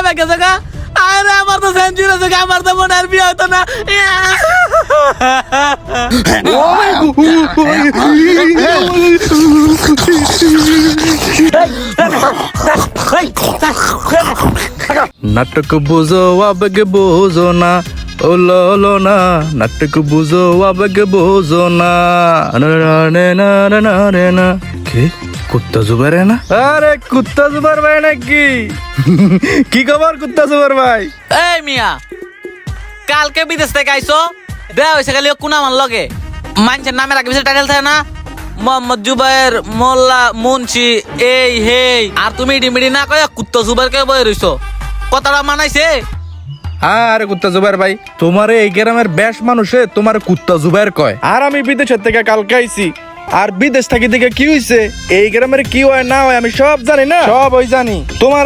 লাগে জায়গা আরে আমার তো সেঞ্চুরি আছে আমার তো মনে আর বিয়ে হতো না নাটক বুঝো আবেগে বোঝো না ও লো না নাটক বুঝো আবেগে বোঝো না কে কুত্তা জুবাই না আরে কুত্তা জুবার ভাই নাকি কি খবর কুত্তা জুবার ভাই এই মিয়া কালকে বিদেশ থেকে আইসো দেয়া হয়েছে খালি কোন আমার লগে মানুষের নামে রাখি বেশি টাইটেল থাকে না মোহাম্মদ জুবাইর মোল্লা মুন্সি এই হেই আর তুমি ডিমিডি না কয়ে কুত্তা জুবাইর কে বয়ে রইছো কথাটা মানাইছে আরে কুত্তা জুবাইর ভাই তোমার এই গ্রামের বেশ মানুষে তোমার কুত্তা জুবাইর কয় আর আমি বিদেশের থেকে কালকে আইছি আর বিদেশ থাকি থেকে কি হইছে এই গ্রামের কি হয় না হয় আমি সব জানি না সব ওই জানি তোমার